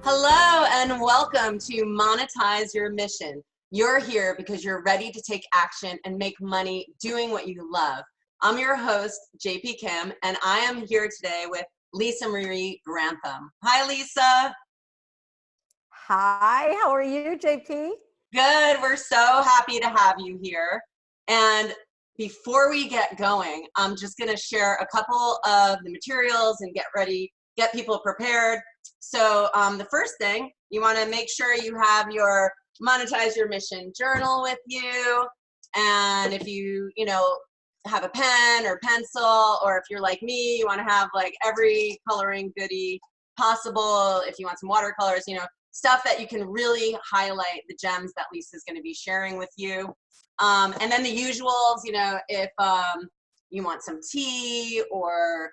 Hello and welcome to Monetize Your Mission. You're here because you're ready to take action and make money doing what you love. I'm your host, JP Kim, and I am here today with Lisa Marie Grantham. Hi, Lisa. Hi, how are you, JP? Good. We're so happy to have you here. And before we get going, I'm just going to share a couple of the materials and get people prepared. So the first thing, you want to make sure you have your Monetize Your Mission journal with you. And if you have a pen or pencil, or if you're like me, you want to have like every coloring goodie possible. If you want some watercolors, stuff that you can really highlight the gems that Lisa's going to be sharing with you. And then the usuals, if you want some tea or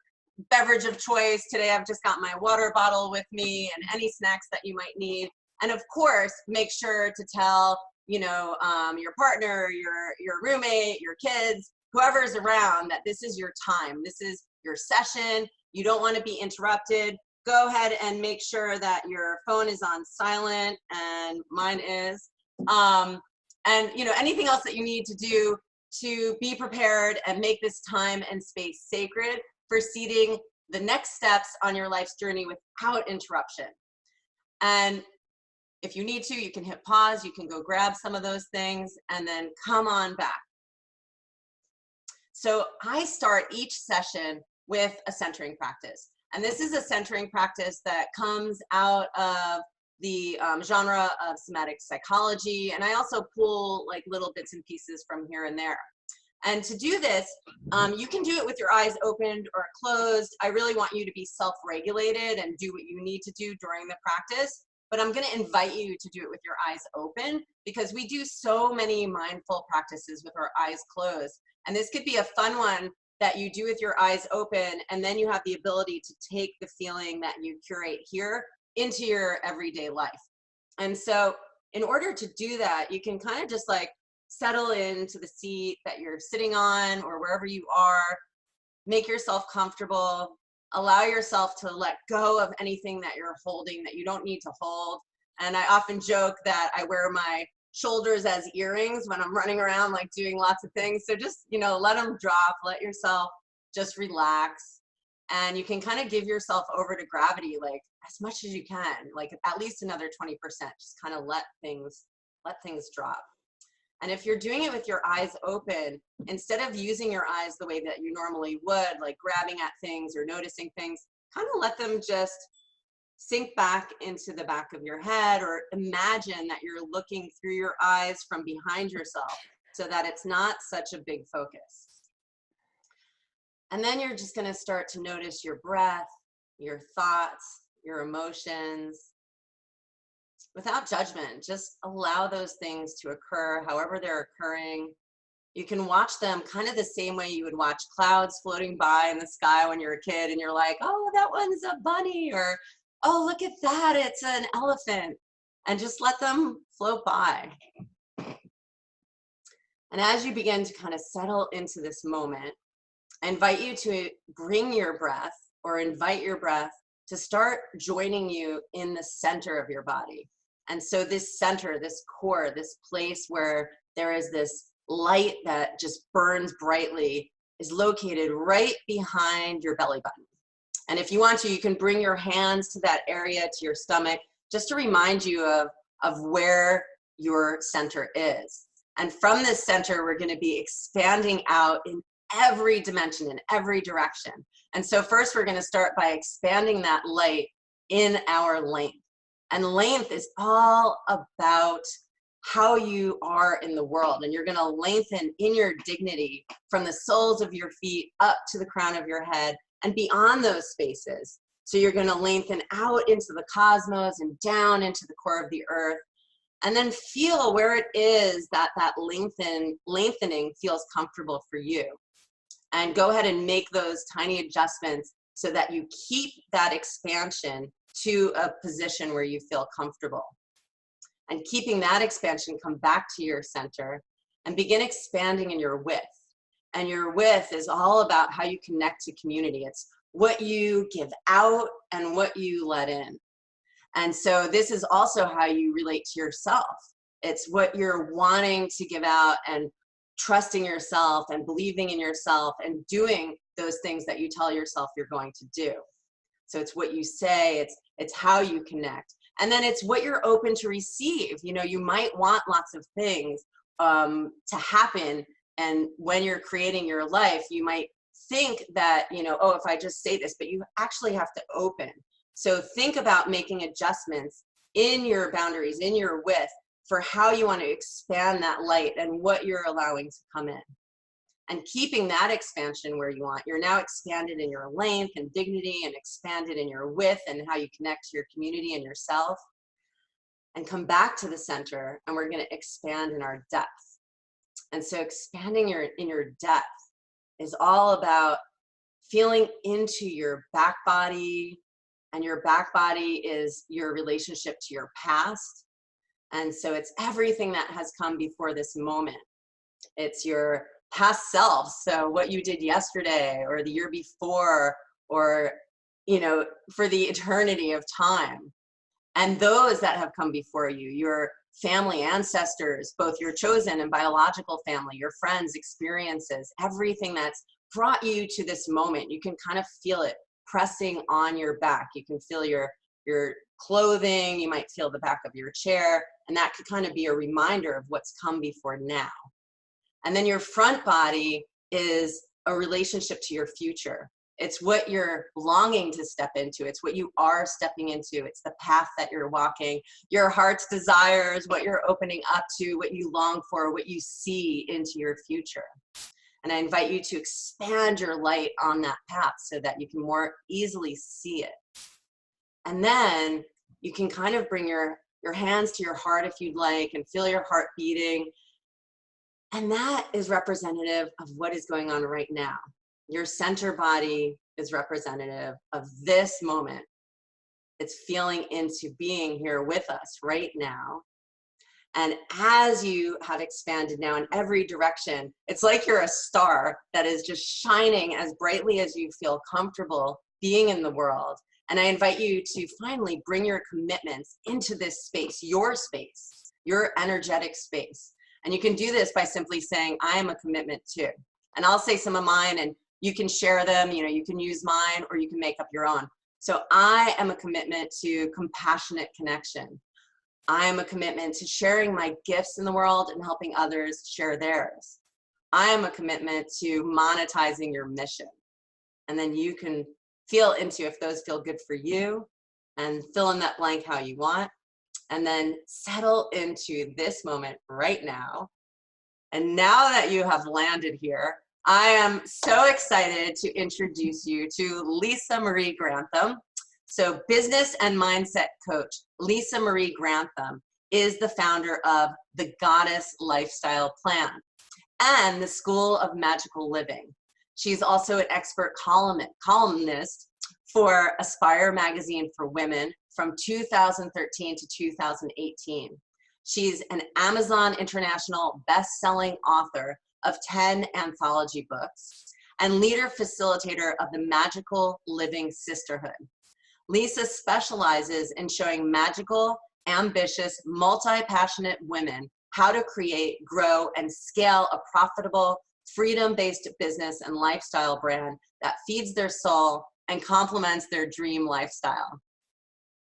beverage of choice. Today I've just got my water bottle with me, and any snacks that you might need. And of course, make sure to tell your partner, your roommate, your kids, whoever's around, that this is your time. This is your session. You don't want to be interrupted. Go ahead and make sure that your phone is on silent, and mine is. And anything else that you need to do to be prepared and make this time and space sacred, proceeding the next steps on your life's journey without interruption. And if you need to, you can hit pause, you can go grab some of those things, and then come on back. So I start each session with a centering practice. And this is a centering practice that comes out of the genre of somatic psychology. And I also pull like little bits and pieces from here and there. And to do this, you can do it with your eyes opened or closed. I really want you to be self-regulated and do what you need to do during the practice. But I'm going to invite you to do it with your eyes open, because we do so many mindful practices with our eyes closed. And this could be a fun one that you do with your eyes open, and then you have the ability to take the feeling that you curate here into your everyday life. And so in order to do that, you can kind of just like settle into the seat that you're sitting on or wherever you are. Make yourself comfortable. Allow yourself to let go of anything that you're holding that you don't need to hold. And I often joke that I wear my shoulders as earrings when I'm running around like doing lots of things. So just, let them drop, let yourself just relax. And you can kind of give yourself over to gravity, like as much as you can, like at least another 20%, just kind of let things drop. And if you're doing it with your eyes open, instead of using your eyes the way that you normally would, like grabbing at things or noticing things, kind of let them just sink back into the back of your head, or imagine that you're looking through your eyes from behind yourself so that it's not such a big focus. And then you're just going to start to notice your breath, your thoughts, your emotions. Without judgment, just allow those things to occur however they're occurring. You can watch them kind of the same way you would watch clouds floating by in the sky when you're a kid and you're like, oh, that one's a bunny, or oh, look at that, it's an elephant. And just let them float by. And as you begin to kind of settle into this moment, I invite you to bring your breath, or invite your breath to start joining you in the center of your body. And so this center, this core, this place where there is this light that just burns brightly, is located right behind your belly button. And if you want to, you can bring your hands to that area, to your stomach, just to remind you of where your center is. And from this center, we're going to be expanding out in every dimension, in every direction. And so first, we're going to start by expanding that light in our length. And length is all about how you are in the world. And you're going to lengthen in your dignity from the soles of your feet up to the crown of your head and beyond those spaces. So you're going to lengthen out into the cosmos and down into the core of the earth. And then feel where it is that lengthening feels comfortable for you. And go ahead and make those tiny adjustments so that you keep that expansion to a position where you feel comfortable. And keeping that expansion, come back to your center and begin expanding in your width. And your width is all about how you connect to community. It's what you give out and what you let in. And so this is also how you relate to yourself. It's what you're wanting to give out, and trusting yourself and believing in yourself and doing those things that you tell yourself you're going to do. So it's what you say, it's how you connect. And then it's what you're open to receive. You know, you might want lots of things to happen. And when you're creating your life, you might think that, you know, oh, if I just say this, but you actually have to open. So think about making adjustments in your boundaries, in your width, for how you want to expand that light and what you're allowing to come in. And keeping that expansion where you want. You're now expanded in your length and dignity, and expanded in your width and how you connect to your community and yourself. And come back to the center, and we're going to expand in our depth. And so expanding in your depth is all about feeling into your back body, and your back body is your relationship to your past. And so it's everything that has come before this moment. It's your past self. So what you did yesterday or the year before, or, you know, for the eternity of time. And those that have come before you, your family, ancestors, both your chosen and biological family, your friends, experiences, everything that's brought you to this moment. You can kind of feel it pressing on your back. You can feel your clothing, you might feel the back of your chair, and that could kind of be a reminder of what's come before now. And then your front body is a relationship to your future. It's what you're longing to step into. It's what you are stepping into. It's the path that you're walking, your heart's desires, what you're opening up to, what you long for, what you see into your future. And I invite you to expand your light on that path so that you can more easily see it. And then you can kind of bring your hands to your heart if you'd like, and feel your heart beating. And that is representative of what is going on right now. Your center body is representative of this moment. It's feeling into being here with us right now. And as you have expanded now in every direction, it's like you're a star that is just shining as brightly as you feel comfortable being in the world. And I invite you to finally bring your commitments into this space, your energetic space. And you can do this by simply saying, I am a commitment to. And I'll say some of mine, and you can share them. You know, you can use mine, or you can make up your own. So I am a commitment to compassionate connection. I am a commitment to sharing my gifts in the world and helping others share theirs. I am a commitment to monetizing your mission. And then you can feel into if those feel good for you, and fill in that blank how you want. And then settle into this moment right now. And now that you have landed here, I am so excited to introduce you to Lisa Marie Grantham. So business and mindset coach Lisa Marie Grantham is the founder of the Goddess Lifestyle Plan and the School of Magical Living. She's also an expert columnist for Aspire magazine for women from 2013 to 2018. She's an Amazon International best-selling author of 10 anthology books and leader facilitator of the Magical Living Sisterhood. Lisa specializes in showing magical, ambitious, multi-passionate women how to create, grow, and scale a profitable, freedom-based business and lifestyle brand that feeds their soul and complements their dream lifestyle.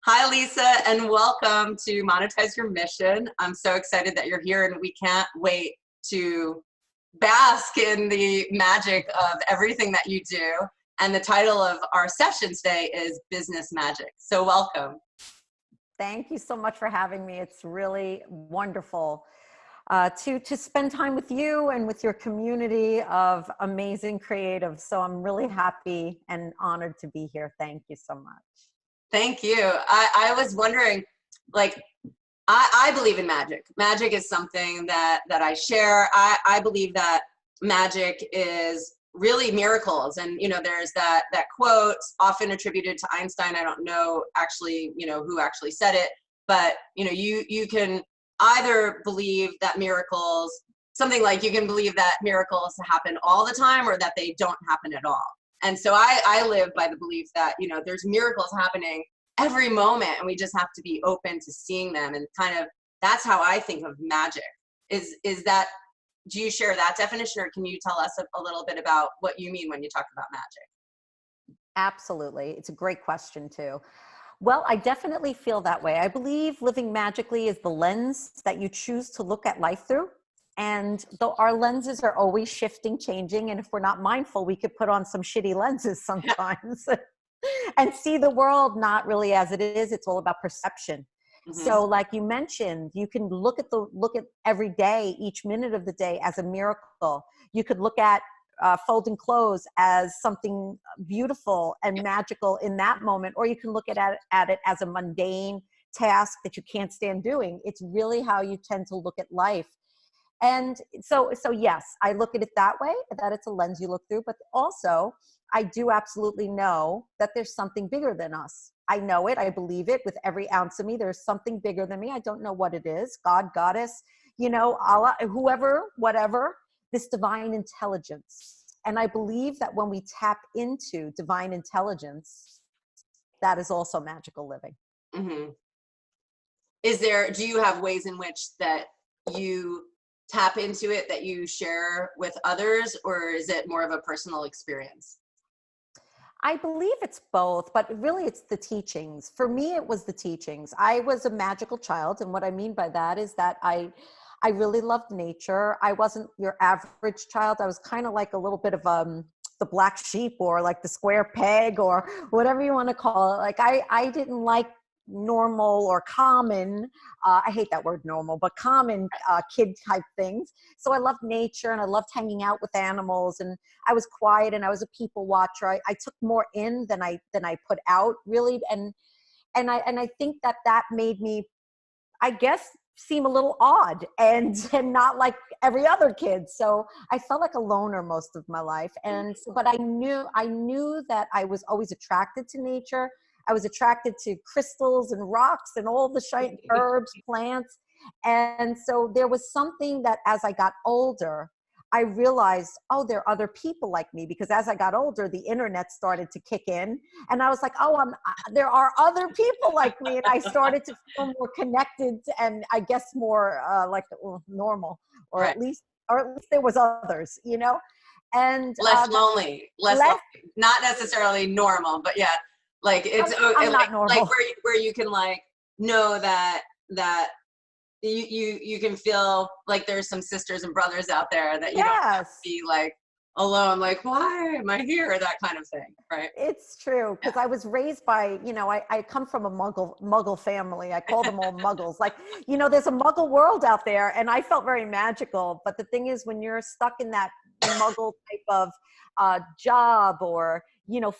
Hi, Lisa, and welcome to Monetize Your Mission. I'm so excited that you're here, and we can't wait to bask in the magic of everything that you do. And the title of our session today is Business Magic. So welcome. Thank you so much for having me. It's really wonderful to spend time with you and with your community of amazing creatives. So I'm really happy and honored to be here. Thank you so much. Thank you. I was wondering, like, I believe in magic. Magic is something that I share. I believe that magic is really miracles. And, you know, there's that quote often attributed to Einstein. I don't know actually, you know, who actually said it, but, you know, you can either believe that miracles, something like you can believe that miracles happen all the time or that they don't happen at all. And so I live by the belief that, you know, there's miracles happening every moment, and we just have to be open to seeing them. And kind of, that's how I think of magic. Is that, do you share that definition, or can you tell us a little bit about what you mean when you talk about magic? Absolutely. It's a great question too. Well, I definitely feel that way. I believe living magically is the lens that you choose to look at life through. And though our lenses are always shifting, changing, and if we're not mindful, we could put on some shitty lenses sometimes and see the world not really as it is. It's all about perception. Mm-hmm. So like you mentioned, you can look at every day, each minute of the day as a miracle. You could look at folding clothes as something beautiful and magical in that moment, or you can look at it as a mundane task that you can't stand doing. It's really how you tend to look at life. And so yes, I look at it that way, that it's a lens you look through, but also I do absolutely know that there's something bigger than us. I know it, I believe it with every ounce of me. There's something bigger than me. I don't know what it is. God, goddess, Allah, whoever, whatever, this divine intelligence. And I believe that when we tap into divine intelligence, that is also magical living. Mm-hmm. Do you have ways in which that you tap into it that you share with others, or is it more of a personal experience? I believe it's both, but really it's the teachings. For me, it was the teachings. I was a magical child. And what I mean by that is that I really loved nature. I wasn't your average child. I was kind of like a little bit of the black sheep, or like the square peg, or whatever you want to call it. Like I didn't like normal or common, I hate that word normal, but common kid type things. So I loved nature and I loved hanging out with animals, and I was quiet and I was a people watcher. I took more in than I put out, really. And I think that made me, I guess, seem a little odd and not like every other kid. So I felt like a loner most of my life. And so, but I knew that I was always attracted to nature. I was attracted to crystals and rocks and all the shiny herbs, plants. And so there was something that as I got older, I realized, oh, there are other people like me, because as I got older, the internet started to kick in, and I was like, oh, there are other people like me, and I started to feel more connected, and I guess more like normal, or Right. at least there was others, and Less lonely, not necessarily normal, but yeah, like it's I'm not like normal. where you can like know that you can feel like there's some sisters and brothers out there, that you don't have to Yes. be like alone, like, why am I here, that kind of thing, right? It's true, Yeah. because I was raised by, I come from a muggle family. I call them all muggles. Like, there's a muggle world out there, and I felt very magical. But the thing is, when you're stuck in that muggle type of job, or,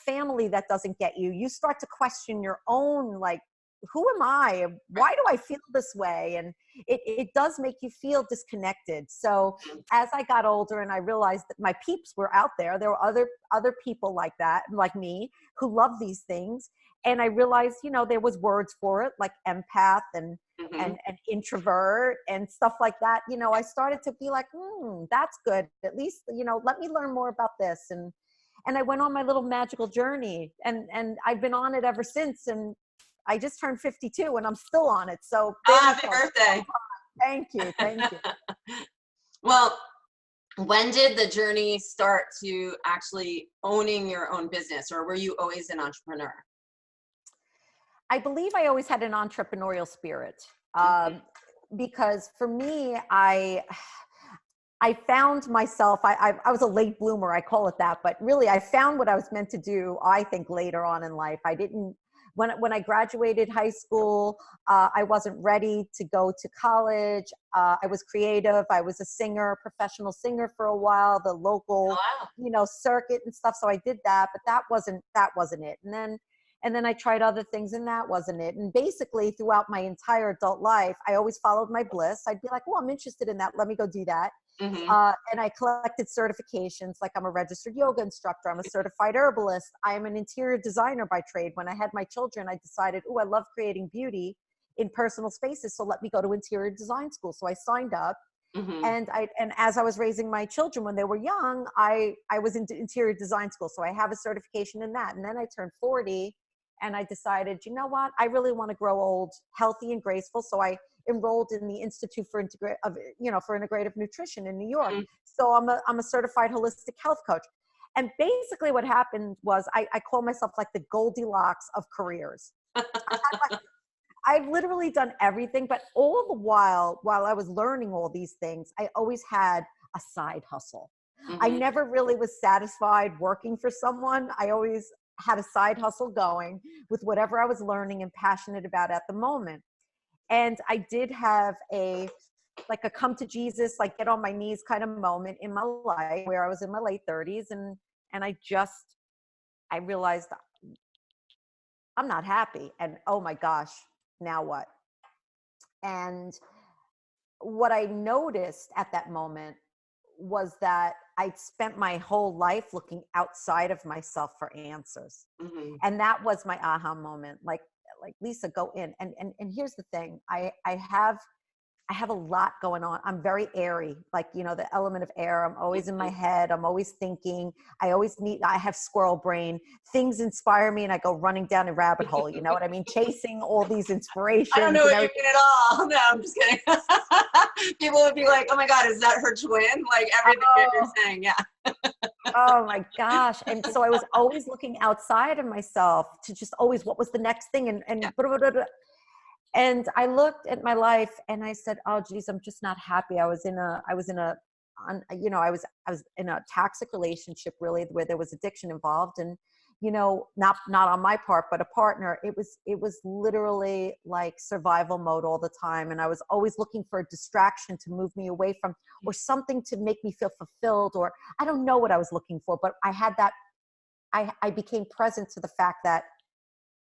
family that doesn't get you, you start to question your own, like, who am I? Why do I feel this way? And it does make you feel disconnected. So as I got older and I realized that my peeps were out there, there were other people like that, like me, who love these things. And I realized, there was words for it, like empath and Mm-hmm. and introvert and stuff like that. I started to be like, that's good. At least, let me learn more about this. And I went on my little magical journey, and I've been on it ever since. And I just turned 52 and I'm still on it. So Happy birthday. thank you. Thank you. Well, when did the journey start to actually owning your own business, or were you always an entrepreneur? I believe I always had an entrepreneurial spirit, Mm-hmm. because for me, I found myself, I was a late bloomer, I call it that, but really I found what I was meant to do, I think, later on in life. I didn't, when I graduated high school, I wasn't ready to go to college. I was creative. I was a singer, professional singer for a while, the local, Wow. circuit and stuff. So I did that, but that wasn't it. And then I tried other things, and that wasn't it. And basically throughout my entire adult life, I always followed my bliss. I'd be like, well, I'm interested in that. Let me go do that. Mm-hmm. And I collected certifications, like I'm a registered yoga instructor. I'm a certified herbalist. I am an interior designer by trade. When I had my children, I decided, I love creating beauty in personal spaces. So let me go to interior design school. So I signed up, Mm-hmm. and as I was raising my children when they were young, I was in interior design school. So I have a certification in that. And then I turned 40, and I decided, you know what, I really want to grow old healthy and graceful. So I enrolled in the Institute for Integrative Nutrition in New York. Mhm. So I'm a certified holistic health coach. And basically what happened was I call myself like the Goldilocks of careers. I've literally done everything, but all the while I was learning all these things, I always had a side hustle. I Mhm. never really was satisfied working for someone. I always had a side hustle going with whatever I was learning and passionate about at the moment. And I did have a come to Jesus, like get on my knees kind of moment in my life where I was in my late 30s, and I realized I'm not happy, and oh my gosh, now what? And what I noticed at that moment was that I'd spent my whole life looking outside of myself for answers. Mhm. And that was my aha moment. Like Lisa, go in. And here's the thing. I have a lot going on. I'm very airy, like, the element of air. I'm always in my Mhm. head. I'm always thinking. I have squirrel brain. Things inspire me and I go running down a rabbit hole. You know what I mean? Chasing all these I don't inspirations know and what you everything. mean at all. No, I'm just kidding. People would be like, "Oh my God, is that her twin?" Like everything that you're Oh, saying, yeah. oh my gosh. And so I was always looking outside of myself to just always, what was the next thing? Yeah. And blah, blah, blah, blah. And I looked at my life and I said, oh geez, I'm just not happy. I was in a toxic relationship, really, where there was addiction involved, and not on my part, but a partner. It was literally like survival mode all the time. And I was always looking for a distraction to move me away from, or something to make me feel fulfilled, or I don't know what I was looking for, but I had that, I became present to the fact that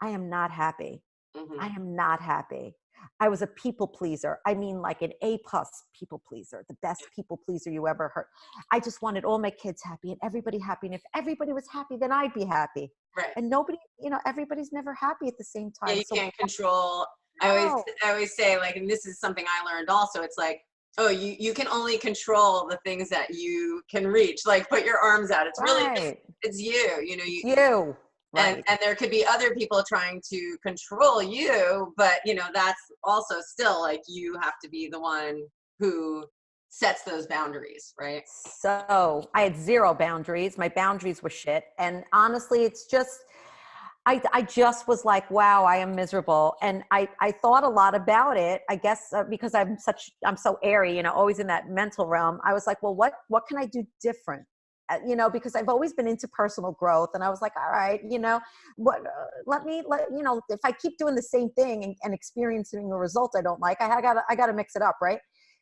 I am not happy. I Mhm. am not happy. I was a people pleaser. I mean, like an A+ people pleaser, the best people pleaser you ever heard. I just wanted all my kids happy and everybody happy. And if everybody was happy, then I'd be happy. Right. And nobody, everybody's never happy at the same Yeah, time. you So can't control. I always, no, I always say, like, and this is something I learned also. It's like, oh, you can only control the things that you can reach. Like, put your arms out. It's really just, right. it's you. It's you. Right. And there could be other people trying to control you, but that's also still like you have to be the one who sets those boundaries, right? So I had zero boundaries. My boundaries were shit. And honestly, it's just, I just was like, wow, I am miserable. And I thought a lot about it, I guess, because I'm so airy, always in that mental realm. I was like, well, what can I do different? Because I've always been into personal growth, and I was like, all right, if I keep doing the same thing and experiencing a result I don't like, I gotta mix it up. Right.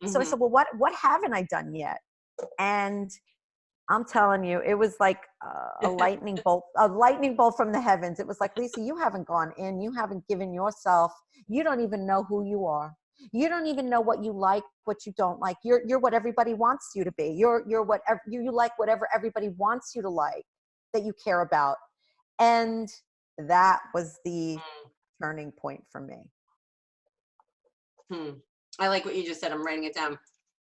So I Hmm. said, well, what haven't I done yet? And I'm telling you, it was like a lightning bolt from the heavens. It was like, Lisa, you haven't gone in, you haven't given yourself, you don't even know who you are. You don't even know what you like, what you don't like. You're what everybody wants you to be. You're whatever you like, whatever everybody wants you to like, that you care about. And that was the turning point for me. Hmm. I like what you just said. I'm writing it down.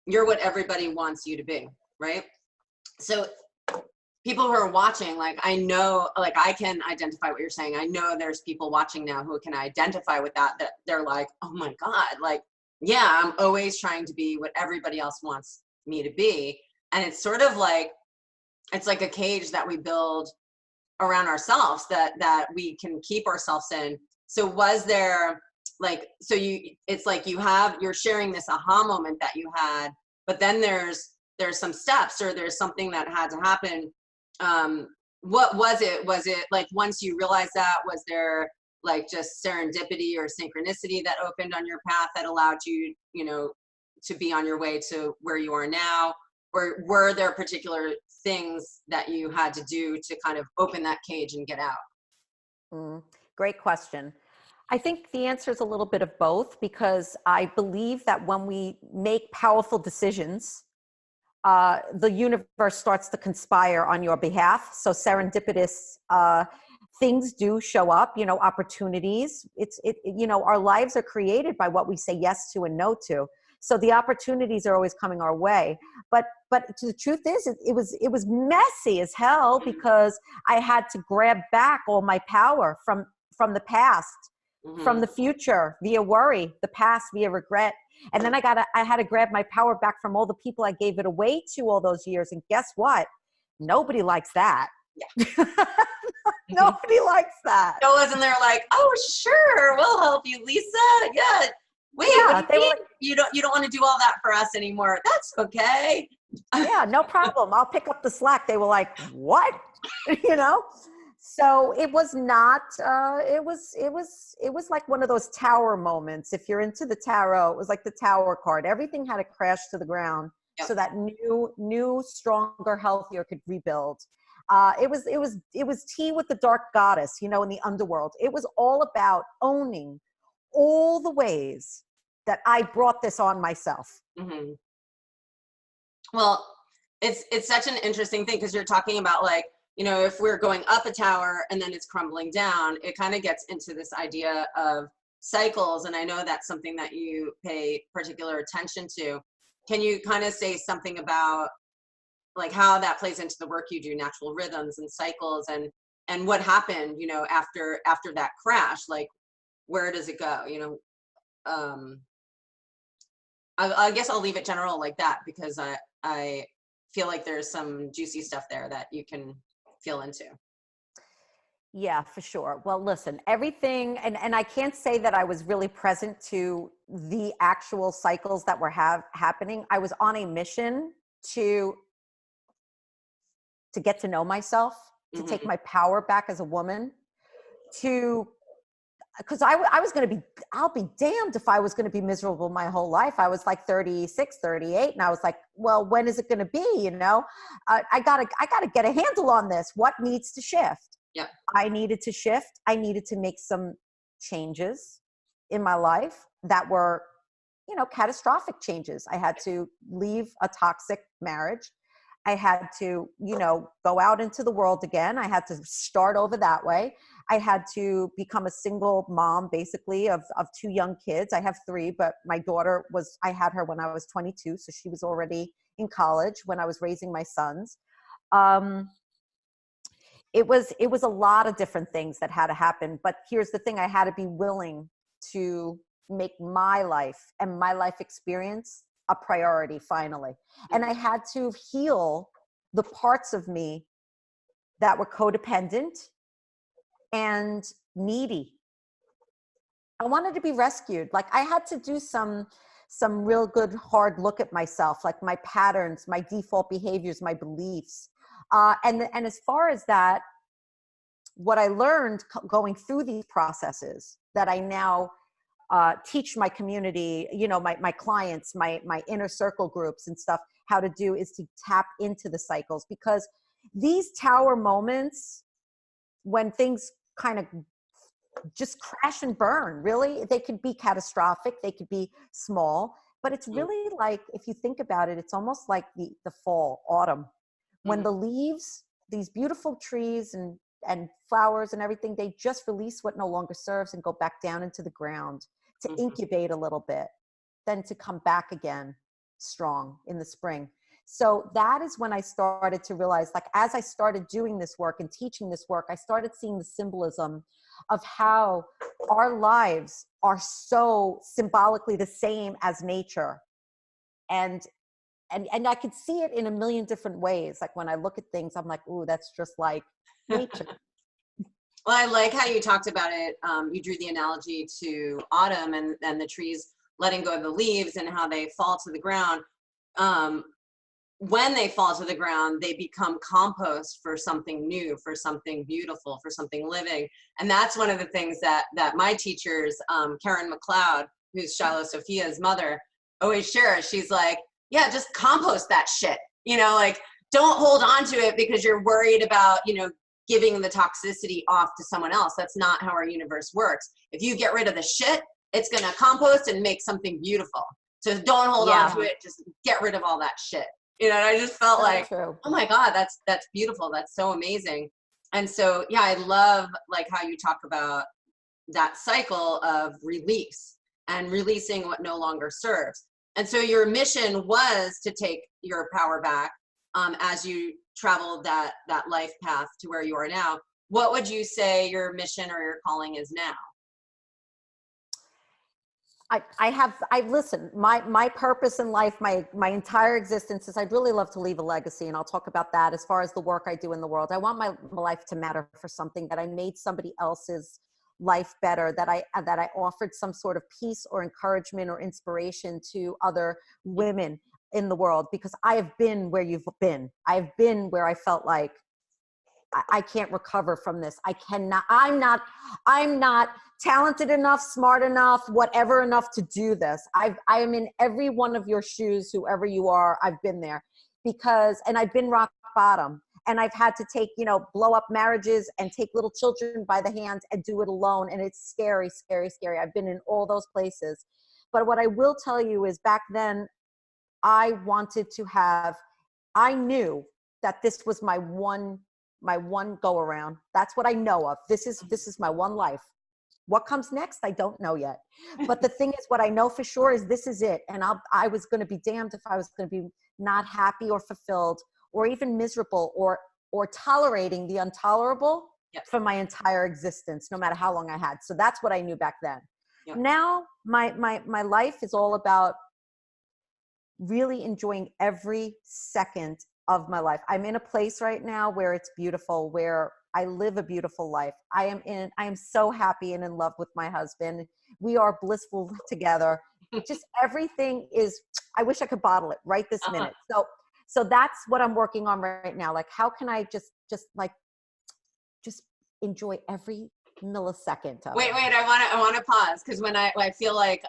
You're what everybody wants you to be, right? So people who are watching, like, I know, like, I can identify what you're saying. I know there's people watching now who can identify with that they're like, oh my God, like, yeah, I'm always trying to be what everybody else wants me to be. And it's sort of like, it's like a cage that we build around ourselves that we can keep ourselves in. So was there, like, so it's like you're sharing this aha moment that you had, but then there's some steps, or there's something that had to happen. What was it? Was it like, once you realized that, was there like just serendipity or synchronicity that opened on your path that allowed you, to be on your way to where you are now? Or were there particular things that you had to do to kind of open that cage and get out? Great question. I think the answer is a little bit of both, because I believe that when we make powerful decisions, the universe starts to conspire on your behalf. So serendipitous things do show up, opportunities. Our lives are created by what we say yes to and no to. So the opportunities are always coming our way. But the truth is, it was messy as hell, because I had to grab back all my power from from the past, from Mhm. the future via worry, the past via regret. And then I had to grab my power back from all the people I gave it away to all those years. And guess what? Nobody likes that. Yeah. Nobody likes that. So wasn't there like, oh, sure, we'll help you, Lisa. Yeah. Wait, what do Yeah, you they were mean? like, You don't want to do all that for us anymore. That's okay. yeah, no problem. I'll pick up the slack. They were like, what? You know? So it was not, it was like one of those tower moments. If you're into the tarot, it was like the tower card. Everything had to crash to the ground Yep. so that new, stronger, healthier could rebuild. It was tea with the dark goddess, you know, in the underworld. It was all about owning all the ways that I brought this on myself. Hmm. Well, it's such an interesting thing because you're talking about like, you know, if we're going up a tower and then it's crumbling down, it kind of gets into this idea of cycles. And I know that's something that you pay particular attention to. Can you kind of say something about like how that plays into the work you do, natural rhythms and cycles, and what happened, you know, after that crash? Like, where does it go? You know, I guess I'll leave it general like that because I feel like there's some juicy stuff there that you can feel into. Yeah, for sure. Well, listen, everything, and I can't say that I was really present to the actual cycles that were happening. I was on a mission to get to know myself, to take Hmm. my power back as a woman, to because I was going to be, I'll be damned if I was going to be miserable my whole life. I was like 36, 38. And I was like, well, when is it going to be? You know, I gotta get a handle on this. What needs to shift? Yeah. I needed to shift. I needed to make some changes in my life that were, you know, catastrophic changes. I had to leave a toxic marriage. I had to, you know, go out into the world again. I had to start over that way. I had to become a single mom, basically, of two young kids. I have three, but my daughter I had her when I was 22. So she was already in college when I was raising my sons. Um, it was a lot of different things that had to happen. But here's the thing, I had to be willing to make my life and my life experience a priority finally. And I had to heal the parts of me that were codependent and needy. I wanted to be rescued. Like I had to do some real good hard look at myself, like my patterns, my default behaviors, my beliefs. And as far as that, what I learned going through these processes that I now teach my community, you know, my clients, my inner circle groups and stuff, how to do is to tap into the cycles, because these tower moments when things kind of just crash and burn, really, they could be catastrophic, they could be small, but it's really like, if you think about it, it's almost like the fall, autumn, when Hmm. the leaves, these beautiful trees and flowers and everything, they just release what no longer serves and go back down into the ground to Hmm. incubate a little bit, then to come back again strong in the spring. So that is when I started to realize, like, as I started doing this work and teaching this work, I started seeing the symbolism of how our lives are so symbolically the same as nature. And and I could see it in a million different ways. Like when I look at things, I'm like, ooh, that's just like nature. Well, I like how you talked about it. You drew the analogy to autumn and the trees letting go of the leaves and how they fall to the ground. Um, when they fall to the ground, they become compost for something new, for something beautiful, for something living. And that's one of the things that my teachers, Karen McLeod, who's Shiloh Sophia's mother, always shares. She's like, yeah, just compost that shit. You know, like don't hold on to it because you're worried about, you know, giving the toxicity off to someone else. That's not how our universe works. If you get rid of the shit, it's gonna compost and make something beautiful. So don't hold on Yeah, to it. Just get rid of all that shit. You know, and I just felt so like, true. oh my God, that's beautiful. That's so amazing. And so, yeah, I love like how you talk about that cycle of release and releasing what no longer serves. And so your mission was to take your power back as you traveled that life path to where you are now. what would you say your mission or your calling is now? I listen, my purpose in life, my entire existence is I'd really love to leave a legacy. And I'll talk about that as far as the work I do in the world. I want my life to matter for something, that I made somebody else's life better, that I offered some sort of peace or encouragement or inspiration to other women in the world, because I have been where you've been. I've been where I felt like I can't recover from this. I cannot, I'm not talented enough, smart enough, whatever enough to do this. I am in every one of your shoes, whoever you are. I've been there and I've been rock bottom, and I've had to take, blow up marriages and take little children by the hand and do it alone. And it's scary, scary, scary. I've been in all those places. But what I will tell you is, back then I knew that this was my one go around. That's what I know of. This is my one life. What comes next, I don't know yet. But the thing is, what I know for sure is this is it. And I was going to be damned if I was going to be not happy or fulfilled or even miserable or tolerating the intolerable for my entire existence, no matter how long I had. So that's what I knew back then. Yep. Now my life is all about really enjoying every second of my life. I'm in a place right now where it's beautiful, where I live a beautiful life. I am so happy and in love with my husband. We are blissful together. Just everything is, I wish I could bottle it right this minute. So that's what I'm working on right now. Like, how can I just enjoy every millisecond of it? Wait, I want to pause, because when I feel like,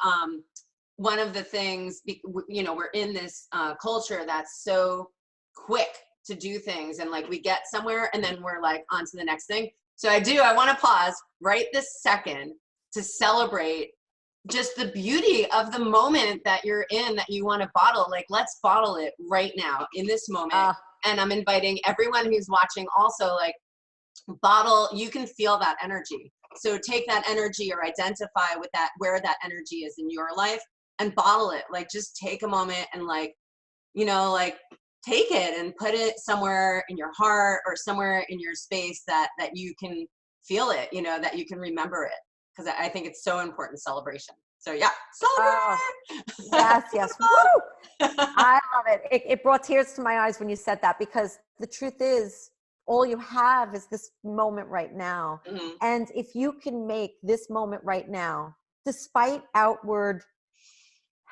one of the things, we're in this culture that's so quick to do things, and like we get somewhere and then we're like on to the next thing. So I want to pause right this second to celebrate just the beauty of the moment that you're in, that you want to bottle. Like, let's bottle it right now in this moment. And I'm inviting everyone who's watching also, like, bottle, you can feel that energy. So take that energy or identify with that, where that energy is in your life, and bottle it. Like, just take a moment and take it and put it somewhere in your heart or somewhere in your space that you can feel it, that you can remember it. Because I think it's so important, celebration. So yeah, celebrate. Yes. Woo! I love it. It brought tears to my eyes when you said that, because the truth is, all you have is this moment right now. Mm-hmm. And if you can make this moment right now, despite outward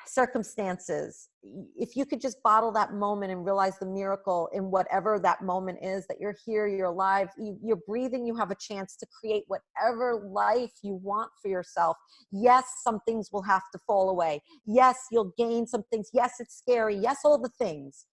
circumstances, if you could just bottle that moment and realize the miracle in whatever that moment is, that you're here, you're alive, you're breathing, you have a chance to create whatever life you want for yourself. Yes, some things will have to fall away. Yes, you'll gain some things. Yes, it's scary. Yes, all the things.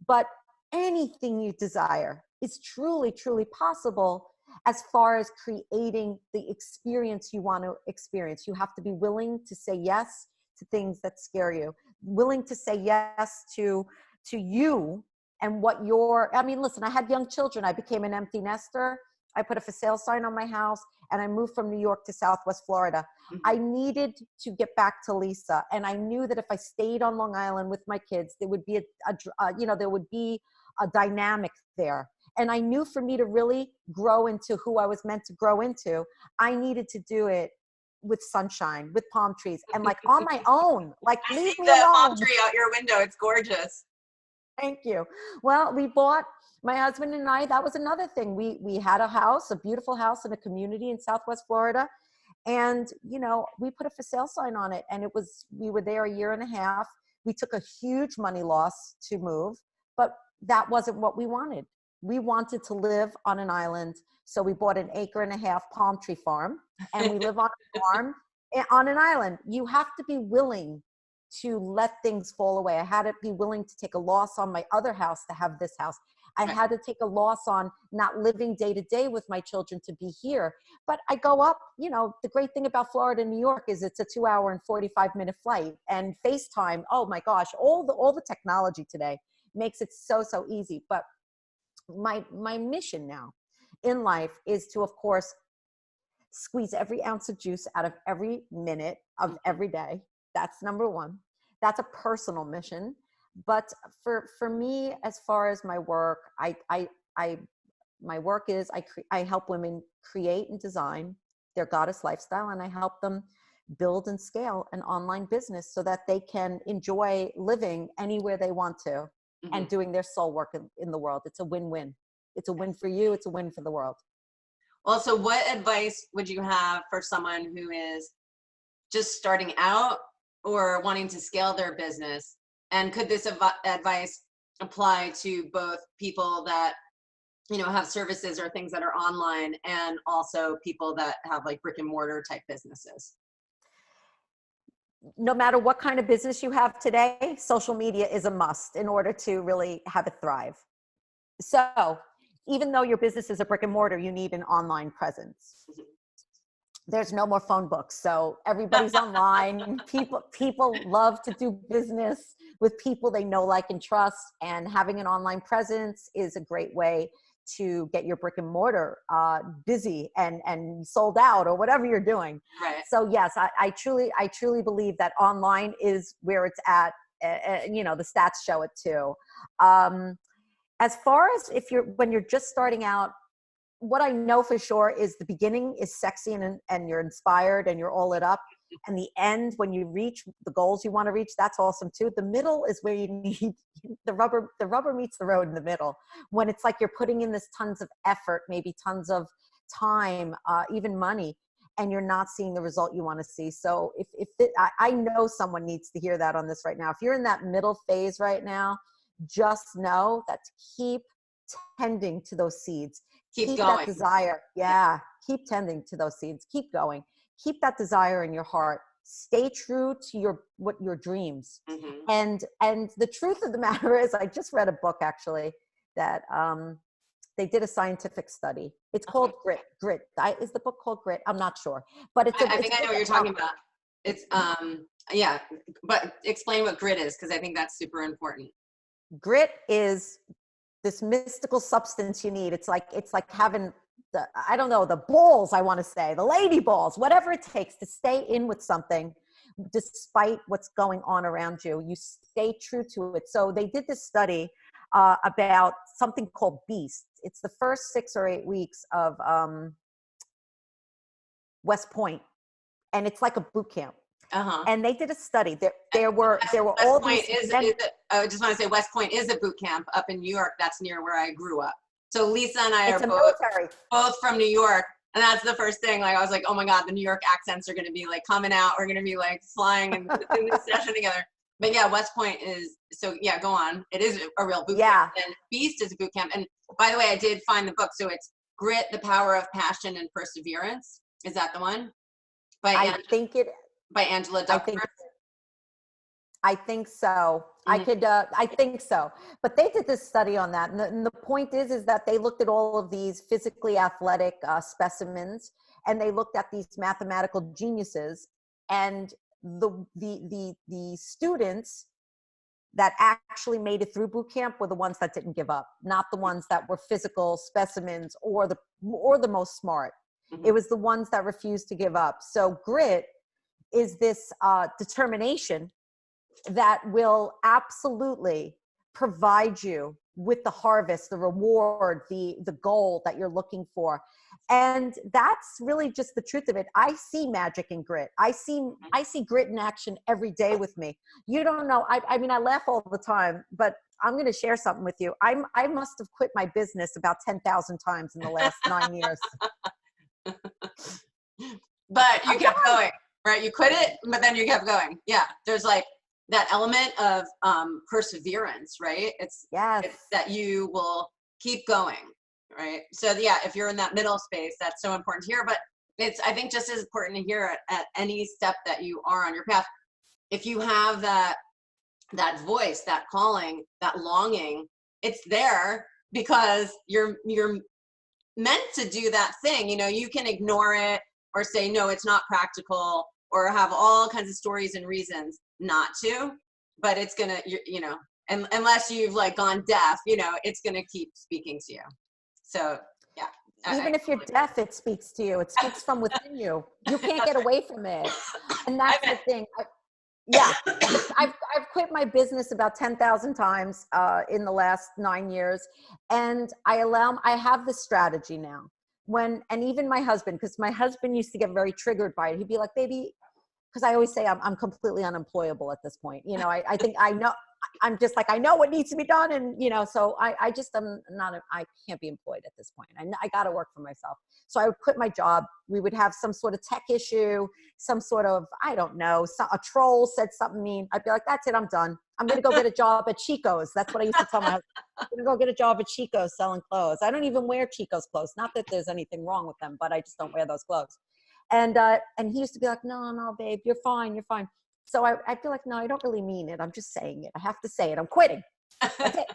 But anything you desire is truly, truly possible, as far as creating the experience you want to experience. You have to be willing to say yes to things that scare you, willing to say yes to you and what listen, I had young children. I became an empty nester. I put a for sale sign on my house, and I moved from New York to Southwest Florida. Mm-hmm. I needed to get back to Lisa. And I knew that if I stayed on Long Island with my kids, there would be there would be a dynamic there. And I knew for me to really grow into who I was meant to grow into, I needed to do it with sunshine, with palm trees, and like on my own. Like, leave me alone. Palm tree out your window. It's gorgeous. Thank you. Well, we bought, my husband and I, that was another thing. We had a house, a beautiful house in a community in Southwest Florida. And, we put a for sale sign on it, and we were there a year and a half. We took a huge money loss to move, but that wasn't what we wanted. We wanted to live on an island. So we bought an 1.5 acre palm tree farm, and we live on a farm on an island. You have to be willing to let things fall away. I had to be willing to take a loss on my other house to have this house. I had to take a loss on not living day to day with my children to be here. But I go up, the great thing about Florida and New York is it's a 2-hour and 45-minute flight, and FaceTime. Oh my gosh, all the technology today makes it so easy. But my mission now in life is to, of course, squeeze every ounce of juice out of every minute of every day. That's number one. That's a personal mission. But for me, as far as my work, I My work is I help women create and design their goddess lifestyle, and I help them build and scale an online business so that they can enjoy living anywhere they want to and doing their soul work in the world. It's a win-win. It's a win for you. It's a win for the world. Well, so what advice would you have for someone who is just starting out or wanting to scale their business? And could this advice apply to both people that, you know, have services or things that are online, and also people that have like brick and mortar type businesses? No matter what kind of business you have today, social media is a must in order to really have it thrive. So even though your business is a brick and mortar, you need an online presence. There's no more phone books. So everybody's online. People love to do business with people they know, like, and trust. And having an online presence is a great way to get your brick and mortar busy and sold out, or whatever you're doing. Right. So yes, I truly believe that online is where it's at. You know, the stats show it too. As far as when you're just starting out, what I know for sure is the beginning is sexy and you're inspired and you're all lit up. And the end, when you reach the goals you want to reach, that's awesome too. The middle is where you need the rubber meets the road in the middle. When it's like you're putting in this tons of effort, maybe tons of time, even money, and you're not seeing the result you want to see. So I know someone needs to hear that on this right now. If you're in that middle phase right now, just know that to keep tending to those seeds. Keep going. That desire. Yeah. Keep tending to those seeds. Keep going. Keep that desire in your heart. Stay true to your dreams. And the truth of the matter is, I just read a book actually that they did a scientific study. It's called Grit. Is the book called Grit? I'm not sure, but I think I know what you're talking about. It's yeah, but explain what grit is, because I think that's super important. Grit is this mystical substance you need. It's like having the balls, I want to say, the lady balls, whatever it takes to stay in with something despite what's going on around you. You stay true to it. So they did this study about something called Beast. It's the first 6 or 8 weeks of West Point, and it's like a boot camp. And they did a study. There were all these. I just want to say, West Point is a boot camp up in New York. That's near where I grew up. So Lisa and I are both from New York, and that's the first thing. Like, I was like, oh my God, the New York accents are going to be like coming out. We're going to be like flying in this session together. But yeah, West Point is, so yeah, go on. It is a real boot camp. And Beast is a boot camp. And by the way, I did find the book. So it's Grit, The Power of Passion and Perseverance. Is that the one? By Angela Duckworth? I think so. I think so. But they did this study on that. And the point is that they looked at all of these physically athletic specimens, and they looked at these mathematical geniuses, and the students that actually made it through boot camp were the ones that didn't give up, not the ones that were physical specimens or the most smart. It was the ones that refused to give up. So grit is this determination that will absolutely provide you with the harvest, the reward, the goal that you're looking for. And that's really just the truth of it. I see magic in grit. I see grit in action every day with me. You don't know. I mean, I laugh all the time, but I'm going to share something with you. I must have quit my business about 10,000 times in the last 9 years. But you kept going, right? You quit it, but then you kept going. Yeah. There's like that element of perseverance, right? It's that you will keep going, right? So yeah, if you're in that middle space, that's so important to hear. But it's, I think, just as important to hear at any step that you are on your path. If you have that voice, that calling, that longing, it's there because you're meant to do that thing. You know, you can ignore it or say, no, it's not practical, or have all kinds of stories and reasons not to, but it's gonna, you know, and unless you've like gone deaf, you know, it's gonna keep speaking to you. So yeah. Even if you're deaf, it speaks to you. It speaks from within you. You can't get away from it. And that's the thing. I've quit my business about 10,000 times in the last 9 years. And I have this strategy now and even my husband, because my husband used to get very triggered by it. He'd be like, baby, because I always say I'm completely unemployable at this point. You know, I think I know, I'm just like, I know what needs to be done. And, you know, so I just, I can't be employed at this point. I got to work for myself. So I would quit my job. We would have some sort of tech issue, some sort of, I don't know, a troll said something mean. I'd be like, that's it. I'm done. I'm going to go get a job at Chico's. That's what I used to tell my husband. I'm going to go get a job at Chico's selling clothes. I don't even wear Chico's clothes. Not that there's anything wrong with them, but I just don't wear those clothes. And he used to be like, no, babe, you're fine. You're fine. So I feel like, no, I don't really mean it. I'm just saying it. I have to say it. I'm quitting. That's it.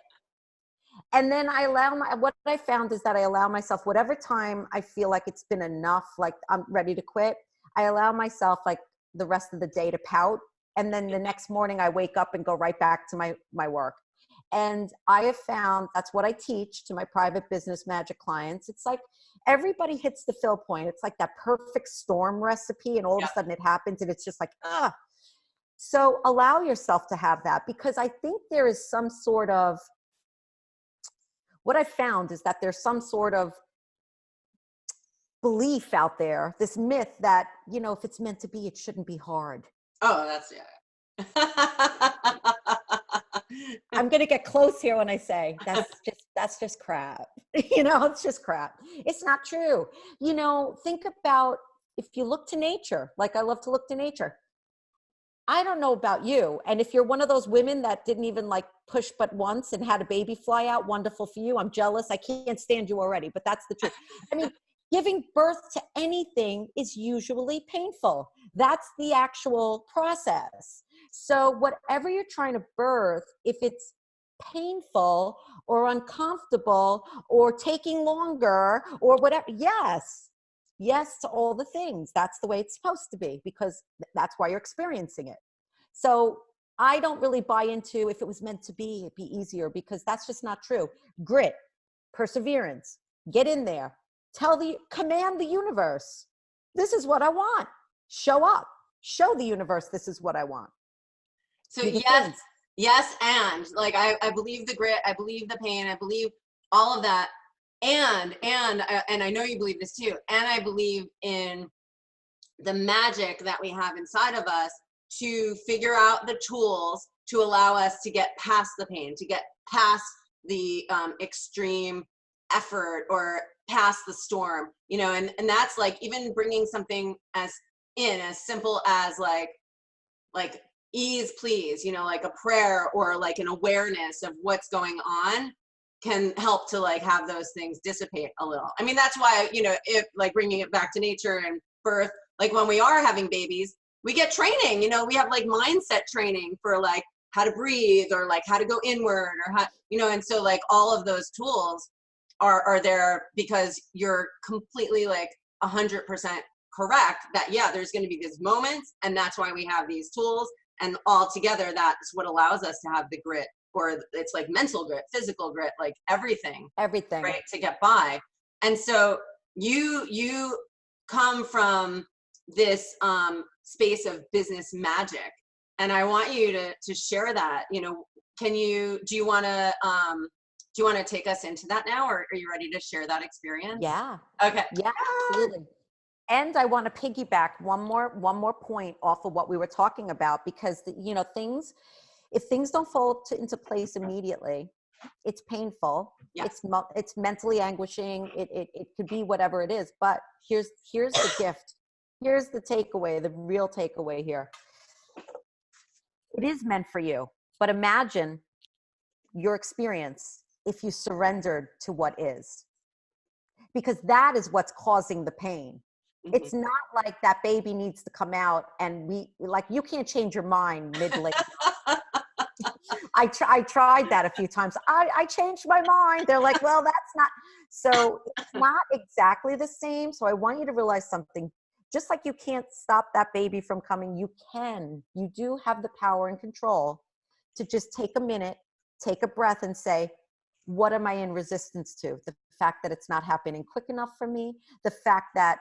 And then what I found is that I allow myself, whatever time I feel like it's been enough, like I'm ready to quit, I allow myself like the rest of the day to pout. And then the next morning I wake up and go right back to my work. And I have found that's what I teach to my private business magic clients. It's like everybody hits the fill point. It's like that perfect storm recipe. And all of a sudden it happens and it's just like, ah. So allow yourself to have that, because I think there is some sort of, what I found is that there's some sort of belief out there, this myth that, you know, if it's meant to be, it shouldn't be hard. Oh, that's, yeah. I'm going to get close here when I say that's just crap. You know, it's just crap. It's not true. You know, think about if you look to nature, like I love to look to nature. I don't know about you. And if you're one of those women that didn't even like push but once and had a baby fly out, wonderful for you. I'm jealous. I can't stand you already, but that's the truth. I mean, giving birth to anything is usually painful. That's the actual process. So whatever you're trying to birth, if it's painful or uncomfortable or taking longer or whatever, yes to all the things. That's the way it's supposed to be, because that's why you're experiencing it. So I don't really buy into if it was meant to be, it'd be easier, because that's just not true. Grit, perseverance, get in there, command the universe. This is what I want. Show up, show the universe this is what I want. So yes. And like, I believe the grit, I believe the pain, I believe all of that. And I know you believe this too. And I believe in the magic that we have inside of us to figure out the tools to allow us to get past the pain, to get past the extreme effort or past the storm, you know, and that's like even bringing something as simple as like ease, please, you know, like a prayer or like an awareness of what's going on can help to like have those things dissipate a little. I mean, that's why, you know, if like bringing it back to nature and birth, like when we are having babies, we get training, you know, we have like mindset training for like how to breathe or like how to go inward or how, you know, and so like all of those tools are there because you're completely like 100% correct that, yeah, there's going to be these moments, and that's why we have these tools, and all together, that's what allows us to have the grit, or it's like mental grit, physical grit, like everything, right, to get by. And so you come from this space of business magic, and I want you to share that. You know, do you want to take us into that now, or are you ready to share that experience? Yeah. Okay. Yeah, absolutely. And I want to piggyback one more point off of what we were talking about, because you know, if things don't fall into place immediately, it's painful. Yes. It's mentally anguishing. It could be whatever it is. But here's the gift. Here's the takeaway, the real takeaway here. It is meant for you. But imagine your experience if you surrendered to what is. Because that is what's causing the pain. Mm-hmm. It's not like that baby needs to come out and you can't change your mind mid-labor. I tried that a few times. I changed my mind. They're like, well, that's not. So it's not exactly the same. So I want you to realize something. Just like you can't stop that baby from coming, you do have the power and control to just take a minute, take a breath and say, what am I in resistance to? The fact that it's not happening quick enough for me, the fact that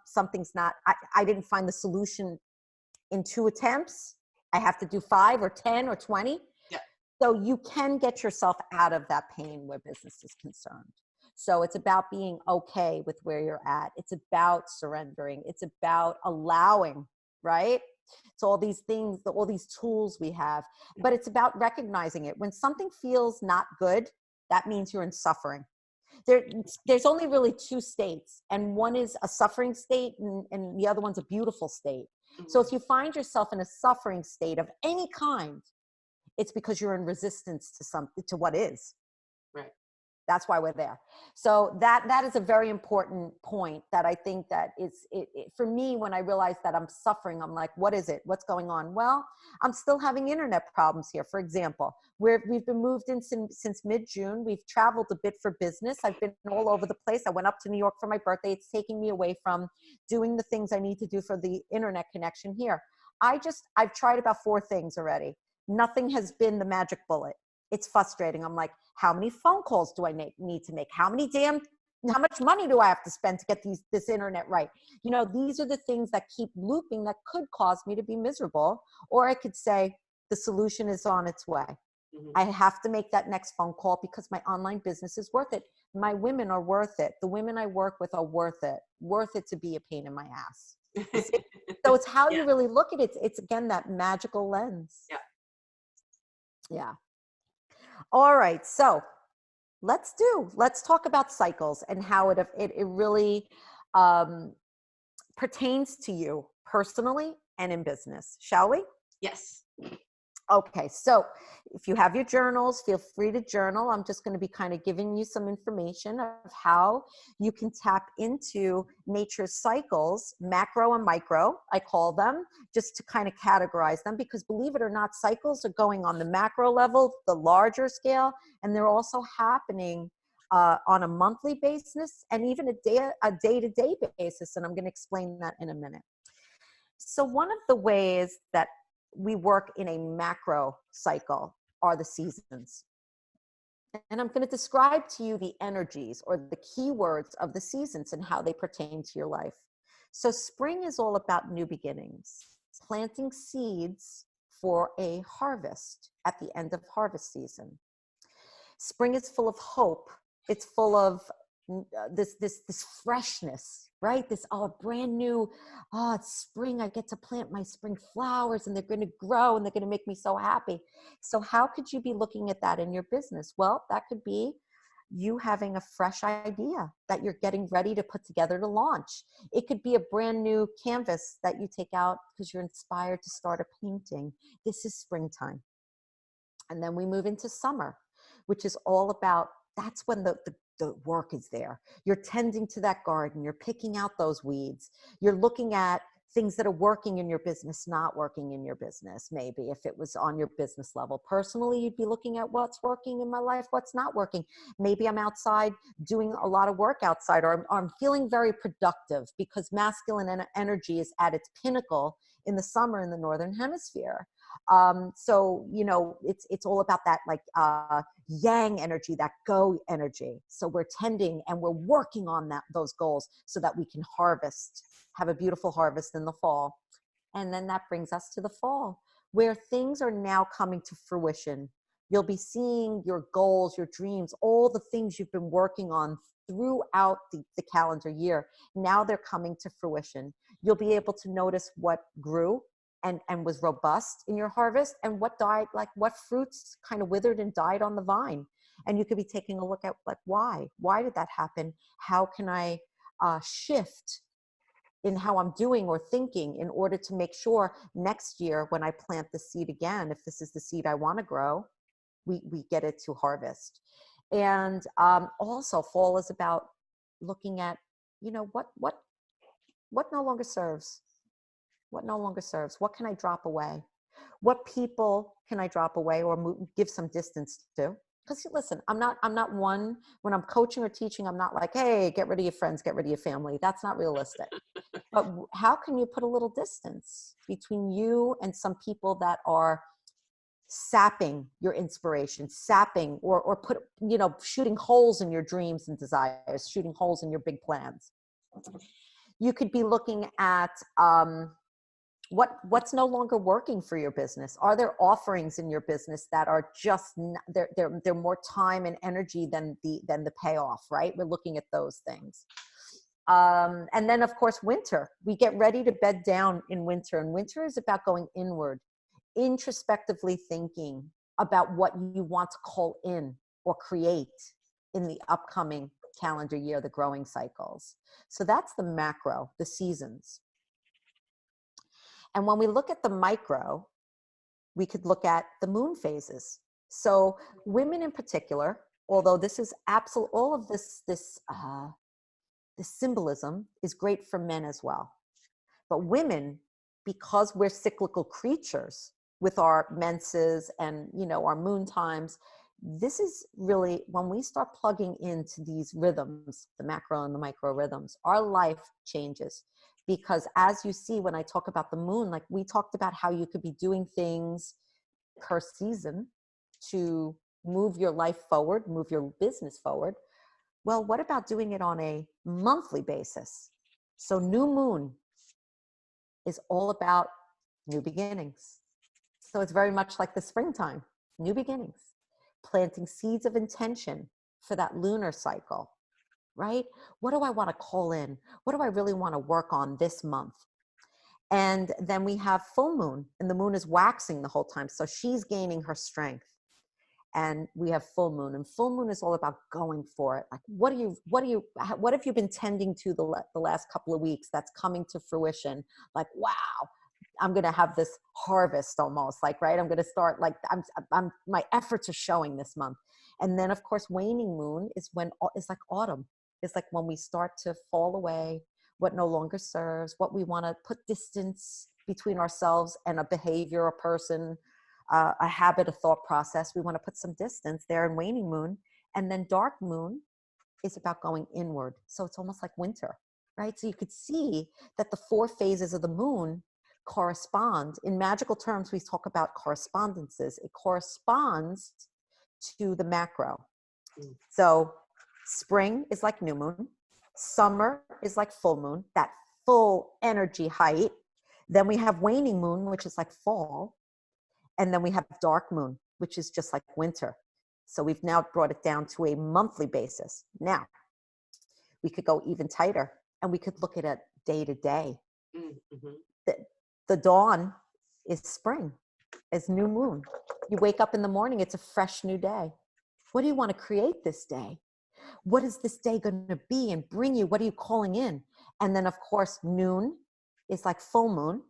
something's not, I didn't find the solution in 2 attempts. I have to do 5 or 10 or 20. Yeah. So you can get yourself out of that pain where business is concerned. So it's about being okay with where you're at. It's about surrendering. It's about allowing, right? So all these things, all these tools we have, but it's about recognizing it. When something feels not good, that means you're in suffering. There's only really 2 states, and one is a suffering state and the other one's a beautiful state. So if you find yourself in a suffering state of any kind, it's because you're in resistance to something, to what is. Right. That's why we're there. So that is a very important point that I think that is for me. When I realize that I'm suffering, I'm like, what is it? What's going on? Well, I'm still having internet problems here. For example, we've been moved in since mid-June. We've traveled a bit for business. I've been all over the place. I went up to New York for my birthday. It's taking me away from doing the things I need to do for the internet connection here. I've tried about 4 things already. Nothing has been the magic bullet. It's frustrating. I'm like, how many phone calls do I need to make? How much money do I have to spend to get this internet right? You know, these are the things that keep looping that could cause me to be miserable. Or I could say the solution is on its way. Mm-hmm. I have to make that next phone call because my online business is worth it. My women are worth it. The women I work with are worth it to be a pain in my ass. So it's how you really look at it. It's again, that magical lens. Yeah. Yeah. All right. So let's talk about cycles and how it really pertains to you personally and in business. Shall we? Yes. Okay, so if you have your journals, feel free to journal. I'm just going to be kind of giving you some information of how you can tap into nature's cycles, macro and micro, I call them, just to kind of categorize them, because believe it or not, cycles are going on the macro level, the larger scale, and they're also happening on a monthly basis and even a day-to-day basis, and I'm going to explain that in a minute. So one of the ways that we work in a macro cycle are the seasons. And I'm going to describe to you the energies or the keywords of the seasons and how they pertain to your life. So spring is all about new beginnings, planting seeds for a harvest at the end of harvest season. Spring is full of hope. It's full of this freshness, right? This brand new, it's spring. I get to plant my spring flowers and they're going to grow and they're going to make me so happy. So how could you be looking at that in your business? Well, that could be you having a fresh idea that you're getting ready to put together to launch. It could be a brand new canvas that you take out because you're inspired to start a painting. This is springtime. And then we move into summer, which is all about, that's when the work is there. You're tending to that garden. You're picking out those weeds. You're looking at things that are working in your business, not working in your business. Maybe if it was on your business level. Personally, you'd be looking at what's working in my life, what's not working. Maybe I'm outside doing a lot of work outside, or I'm feeling very productive because masculine energy is at its pinnacle in the summer in the Northern Hemisphere. So, you know, it's all about that like yang energy, that go energy. So we're tending and we're working on those goals so that we can have a beautiful harvest in the fall. And then that brings us to the fall, where things are now coming to fruition. You'll be seeing your goals, your dreams, all the things you've been working on throughout the calendar year. Now they're coming to fruition. You'll be able to notice what grew and was robust in your harvest, and what died, like what fruits kind of withered and died on the vine. And you could be taking a look at like, why did that happen? How can I shift in how I'm doing or thinking in order to make sure next year when I plant the seed again, if this is the seed I want to grow, we get it to harvest. And also fall is about looking at, you know, what no longer serves. What no longer serves? What can I drop away? What people can I drop away or give some distance to? Because listen, I'm not one, when I'm coaching or teaching, I'm not like, hey, get rid of your friends, get rid of your family. That's not realistic. But how can you put a little distance between you and some people that are sapping your inspiration, sapping or put, you know, shooting holes in your dreams and desires, shooting holes in your big plans? You could be looking at, What's no longer working for your business? Are there offerings in your business that are just they're more time and energy than the payoff, right? We're looking at those things. And then of course winter, we get ready to bed down in winter, and winter is about going inward, introspectively thinking about what you want to call in or create in the upcoming calendar year, the growing cycles. So that's the macro, the seasons. And when we look at the micro, we could look at the moon phases. So women in particular, although this is absolute, all of this symbolism is great for men as well. But women, because we're cyclical creatures with our menses and, you know, our moon times, this is really when we start plugging into these rhythms, the macro and the micro rhythms, our life changes. Because as you see, when I talk about the moon, like we talked about how you could be doing things per season to move your life forward, move your business forward. Well, what about doing it on a monthly basis? So new moon is all about new beginnings. So it's very much like the springtime, new beginnings, planting seeds of intention for that lunar cycle, right? What do I want to call in? What do I really want to work on this month? And then we have full moon, and the moon is waxing the whole time. So she's gaining her strength. And we have full moon, and full moon is all about going for it. Like, what have you been tending to the last couple of weeks that's coming to fruition? Like, wow, I'm going to have this harvest almost, like, right? I'm going to start, like, my efforts are showing this month. And then of course, waning moon is it's like autumn. It's like when we start to fall away, what no longer serves, what we want to put distance between ourselves and a behavior, a person, a habit, a thought process. We want to put some distance there in waning moon. And then dark moon is about going inward. So it's almost like winter, right? So you could see that the 4 phases of the moon correspond. In magical terms, we talk about correspondences. It corresponds to the macro. So spring is like new moon. Summer is like full moon, that full energy height. Then we have waning moon, which is like fall. And then we have dark moon, which is just like winter. So we've now brought it down to a monthly basis. Now, we could go even tighter, and we could look at it day to day. Mm-hmm. The dawn is spring, is new moon. You wake up in the morning, it's a fresh new day. What do you want to create this day? What is this day going to be and bring you? What are you calling in? And then, of course, noon is like full moon.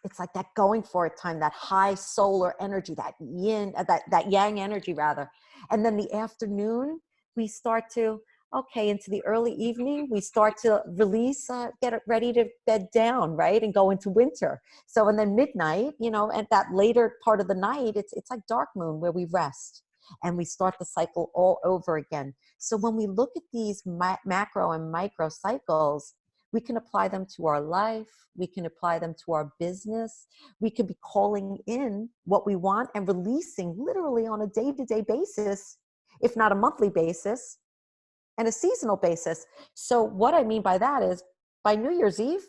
It's like that going for it time, that high solar energy, that yin, that yang energy rather. And then the afternoon, we start to, okay, into the early evening, we start to release, get it ready to bed down, right? And go into winter. So, and then midnight, you know, at that later part of the night, it's like dark moon where we rest and we start the cycle all over again. So when we look at these macro and micro cycles, we can apply them to our life. We can apply them to our business. We could be calling in what we want and releasing literally on a day-to-day basis, if not a monthly basis, and a seasonal basis. So what I mean by that is, by New Year's Eve,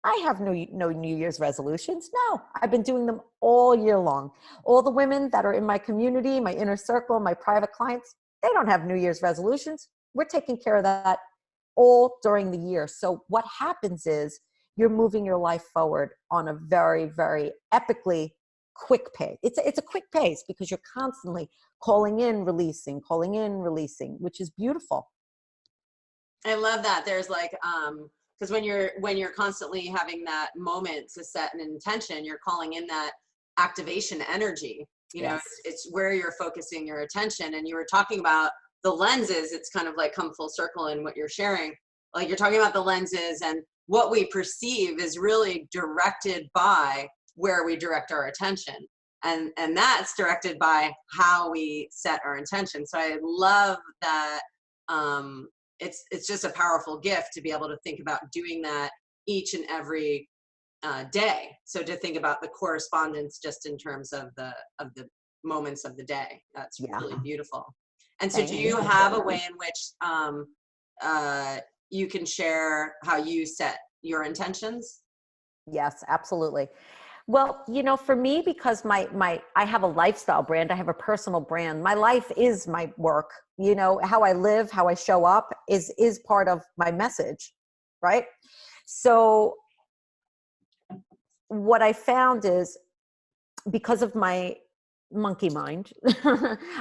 I have no New Year's resolutions. No, I've been doing them all year long. All the women that are in my community, my inner circle, my private clients, they don't have New Year's resolutions. We're taking care of that all during the year. So what happens is you're moving your life forward on a very, very epically quick pace. It's a quick pace because you're constantly calling in, releasing, which is beautiful. I love that. There's like, because when you're constantly having that moment to set an intention, you're calling in that activation energy. You know, it's where you're focusing your attention. And you were talking about the lenses. It's kind of like come full circle in what you're sharing. Like you're talking about the lenses, and what we perceive is really directed by where we direct our attention. And that's directed by how we set our intention. So I love that. It's just a powerful gift to be able to think about doing that each and every day. So to think about the correspondence just in terms of the moments of the day, that's really beautiful. And so do you have a way in which you can share how you set your intentions? Yes, absolutely. Well, for me, because I have a lifestyle brand, I have a personal brand. My life is my work. How I live, how I show up is part of my message, right? So what I found is, because of my monkey mind,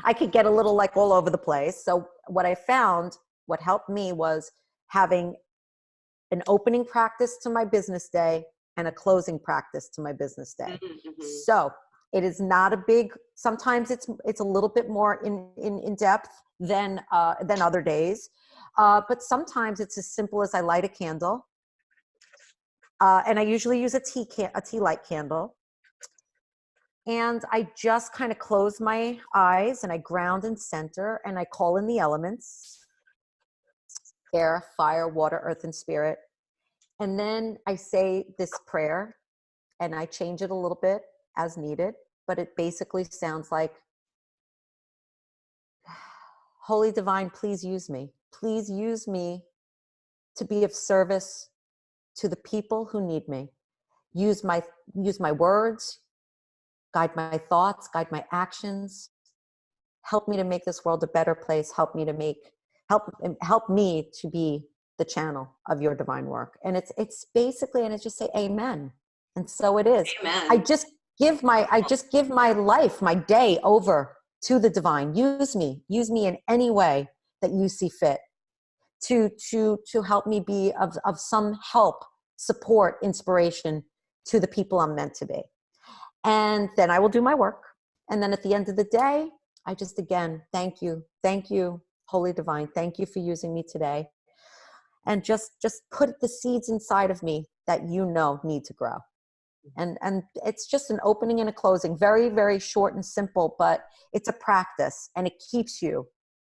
I could get a little like all over the place. So what I found, what helped me was having an opening practice to my business day and a closing practice to my business day. Mm-hmm. So it is not a big, sometimes it's a little bit more in depth than other days. But sometimes it's as simple as I light a candle. And I usually use a tea light candle. And I just kind of close my eyes and I ground and center and I call in the elements: air, fire, water, earth, and spirit. And then I say this prayer and I change it a little bit as needed, but it basically sounds like, Holy Divine, please use me. Please use me to be of service to the people who need me. Use my words, guide my thoughts, guide my actions. Help me to make this world a better place. Help me to be the channel of your divine work. And it's basically, and it's just say amen. And so it is. Amen. I just give my life, my day over to the divine. Use me in any way that you see fit to help me be of some help, support, inspiration to the people I'm meant to be. And then I will do my work. And then at the end of the day, I just, again, thank you, Holy Divine. Thank you for using me today. And just put the seeds inside of me that need to grow. And it's just an opening and a closing, very, very short and simple, but it's a practice and it keeps you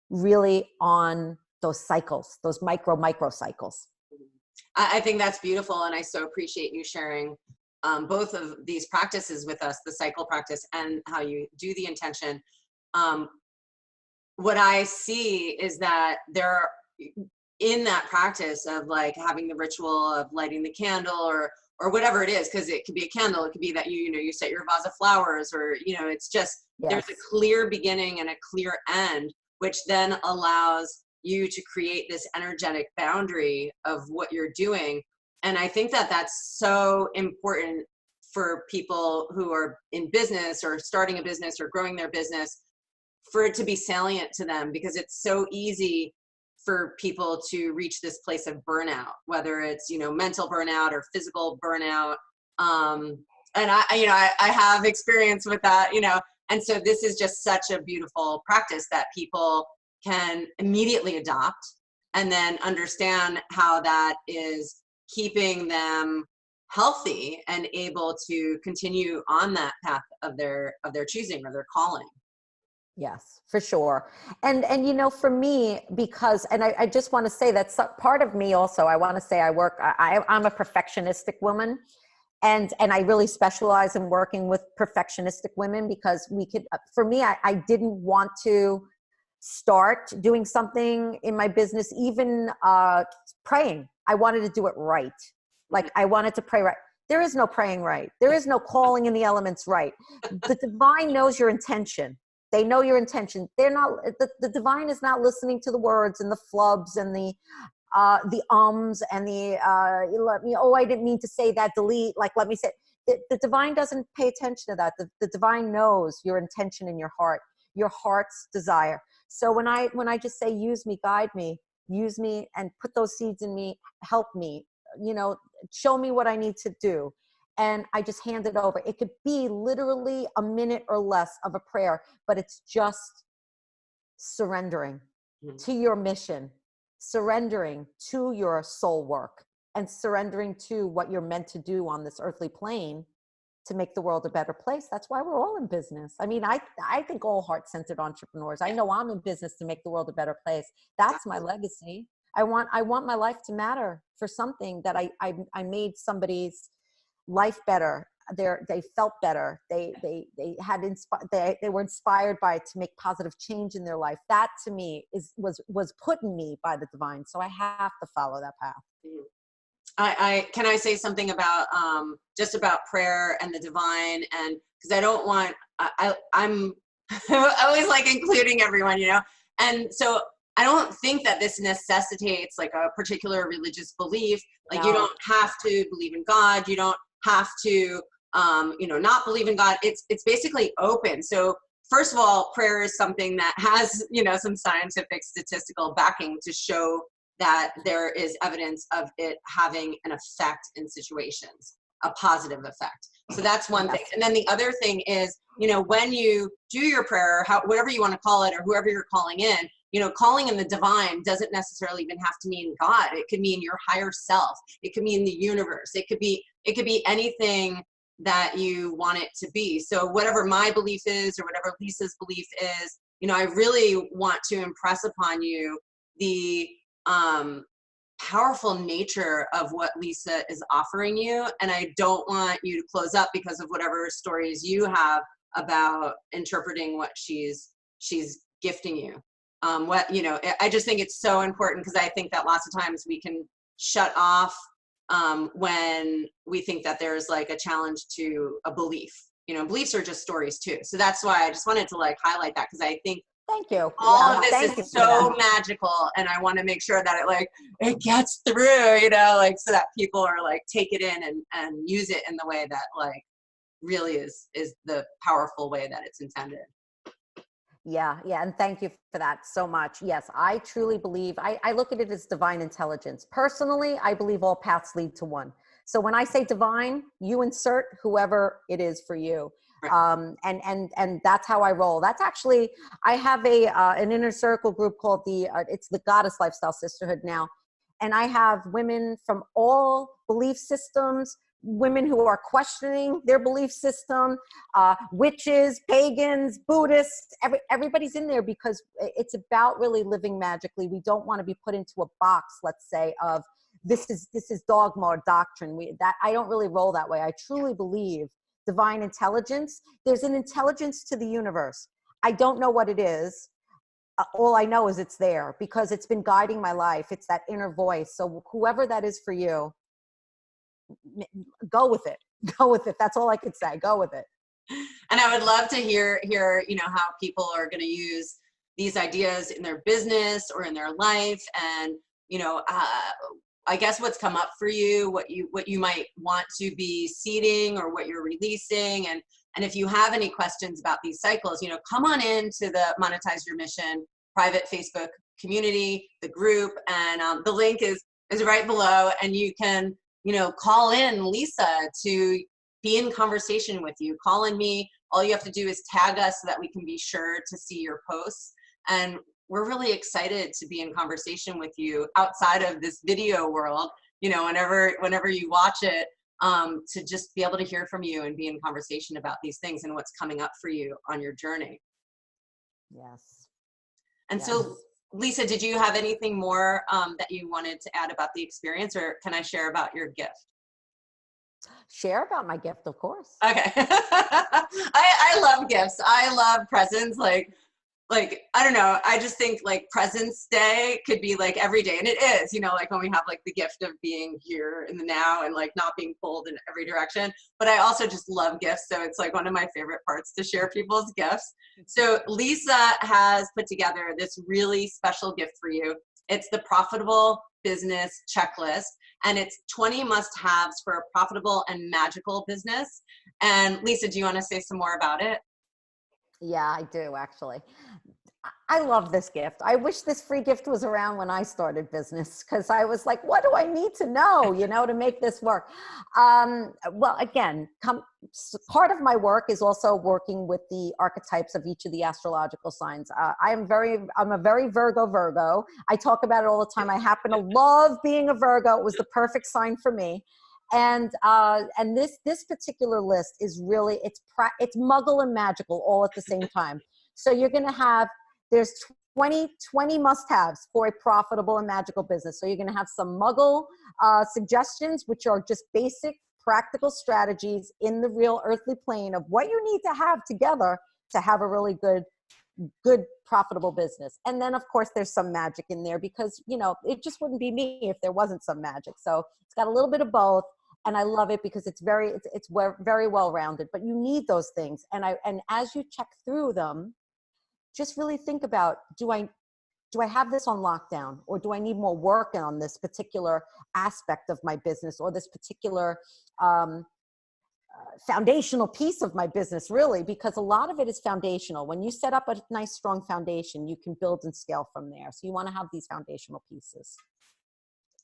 really on those cycles, those micro cycles. I think that's beautiful. And I so appreciate you sharing both of these practices with us, the cycle practice and how you do the intention. What I see is that there, in that practice of like having the ritual of lighting the candle or whatever it is, because it could be a candle, it could be that you set your vase of flowers, or it's just, yes, there's a clear beginning and a clear end, which then allows you to create this energetic boundary of what you're doing. And I think that that's so important for people who are in business or starting a business or growing their business, for it to be salient to them, because it's so easy for people to reach this place of burnout, whether it's, mental burnout or physical burnout. And I have experience with that, and so this is just such a beautiful practice that people can immediately adopt and then understand how that is keeping them healthy and able to continue on that path of their choosing or their calling. Yes, for sure. And for me, because, and I just want to say that part of me also, I want to say I'm a perfectionistic woman, and I really specialize in working with perfectionistic women, because for me, I didn't want to start doing something in my business, even praying. I wanted to do it right. Like I wanted to pray right. There is no praying right. There is no calling in the elements right. The divine knows your intention. They know your intention. They're not, the divine is not listening to the words and the flubs and the ums and the, I didn't mean to say that, delete, let me say, the divine doesn't pay attention to that. The divine knows your intention in your heart's desire. So when I just say, use me, guide me, use me, and put those seeds in me, help me, show me what I need to do. And I just hand it over. It could be literally a minute or less of a prayer, but it's just surrendering to your mission, surrendering to your soul work, and surrendering to what you're meant to do on this earthly plane to make the world a better place. That's why we're all in business. I mean, I think all heart-centered entrepreneurs, I know I'm in business to make the world a better place. That's my legacy. I want my life to matter for something, that I made somebody's life better. They felt better. They were inspired by it to make positive change in their life. That to me was put in me by the divine. So I have to follow that path. Can I say something about just about prayer and the divine, and because I don't want I'm always like including everyone, you know, and so I don't think that this necessitates like a particular religious belief. Like you No. don't have to believe in God. You don't have to you know, not believe in God. It's basically open. So first of all, prayer is something that has, you know, some scientific statistical backing to show that there is evidence of it having an effect in situations, a positive effect. So that's one thing. Yes. And then the other thing is, you know, when you do your prayer, whatever you want to call it, or whoever you're calling in, you know, calling in the divine doesn't necessarily even have to mean God. It could mean your higher self. It could mean the universe. It could be anything that you want it to be. So whatever my belief is, or whatever Lisa's belief is, you know, I really want to impress upon you the powerful nature of what Lisa is offering you. And I don't want you to close up because of whatever stories you have about interpreting what she's gifting you. What, you know, I just think it's so important, because I think that lots of times we can shut off when we think that there's like a challenge to a belief. You know, beliefs are just stories too. So that's why I just wanted to like highlight that, because I think Thank you. all Yeah, of this thank you is for that. so magical, and I want to make sure that it gets through, you know, like so that people are like take it in and use it in the way that like really is the powerful way that it's intended. Yeah, yeah, and thank you for that so much. Yes, I truly believe, I look at it as divine intelligence. Personally, I believe all paths lead to one. So when I say divine, you insert whoever it is for you. Right. And that's how I roll. That's actually, I have an inner circle group called it's the Goddess Lifestyle Sisterhood now. And I have women from all belief systems, women who are questioning their belief system, witches, pagans, Buddhists, everybody's in there, because it's about really living magically. We don't want to be put into a box, let's say, of this is dogma or doctrine. I don't really roll that way. I truly believe divine intelligence. There's an intelligence to the universe. I don't know what it is. All I know is it's there, because it's been guiding my life. It's that inner voice. So whoever that is for you, go with it. Go with it. That's all I could say. Go with it. And I would love to hear, you know, how people are going to use these ideas in their business or in their life. And, you know, I guess what's come up for you, what you might want to be seeding, or what you're releasing. And if you have any questions about these cycles, you know, come on into the Monetize Your Mission private Facebook community, the group, and the link is right below, and you can, you know, call in Lisa to be in conversation with you. Call in me. All you have to do is tag us so that we can be sure to see your posts. And we're really excited to be in conversation with you outside of this video world, you know, whenever you watch it, to just be able to hear from you and be in conversation about these things and what's coming up for you on your journey. Yes. And yes. so, Lisa, did you have anything more that you wanted to add about the experience, or can I share about your gift? Share about my gift, of course. Okay. I love gifts. I love presents. Like, I don't know. I just think like Presents Day could be like every day. And it is, you know, like when we have like the gift of being here in the now and like not being pulled in every direction. But I also just love gifts. So it's like one of my favorite parts to share people's gifts. So Lisa has put together this really special gift for you. It's the Profitable Business Checklist. And it's 20 must-haves for a profitable and magical business. And Lisa, do you want to say some more about it? Yeah, I do actually. I love this gift. I wish this free gift was around when I started business, because I was like, what do I need to know, you know, to make this work? Well, again, part of my work is also working with the archetypes of each of the astrological signs. I'm a very Virgo. I talk about it all the time. I happen to love being a Virgo. It was the perfect sign for me. And this particular list is really, it's muggle and magical all at the same time. So you're going to have, there's 20 must-haves for a profitable and magical business. So you're going to have some muggle suggestions, which are just basic practical strategies in the real earthly plane of what you need to have together to have a really good good, profitable business. And then of course there's some magic in there because, you know, it just wouldn't be me if there wasn't some magic. So it's got a little bit of both. And I love it because it's very well-rounded, but you need those things. And as you check through them, just really think about, do I have this on lockdown, or do I need more work on this particular aspect of my business, or this particular foundational piece of my business, really, because a lot of it is foundational. When you set up a nice, strong foundation, you can build and scale from there. So you want to have these foundational pieces.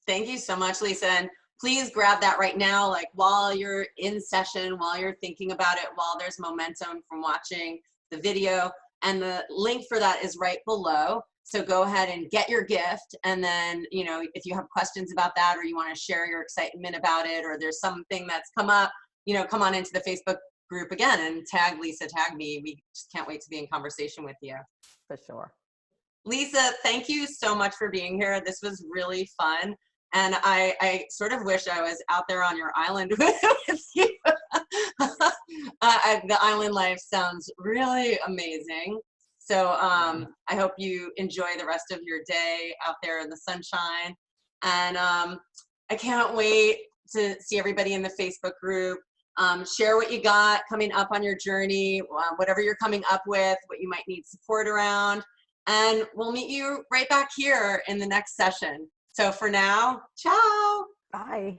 Thank you so much, Lisa. And please grab that right now, like while you're in session, while you're thinking about it, while there's momentum from watching the video. And the link for that is right below. So go ahead and get your gift. And then, you know, if you have questions about that, or you want to share your excitement about it, or there's something that's come up, you know, come on into the Facebook group again and tag Lisa, tag me. We just can't wait to be in conversation with you. For sure. Lisa, thank you so much for being here. This was really fun. And I sort of wish I was out there on your island with you. The island life sounds really amazing. So I hope you enjoy the rest of your day out there in the sunshine. And I can't wait to see everybody in the Facebook group. Share what you got coming up on your journey, whatever you're coming up with, what you might need support around. And we'll meet you right back here in the next session. So for now, ciao. Bye.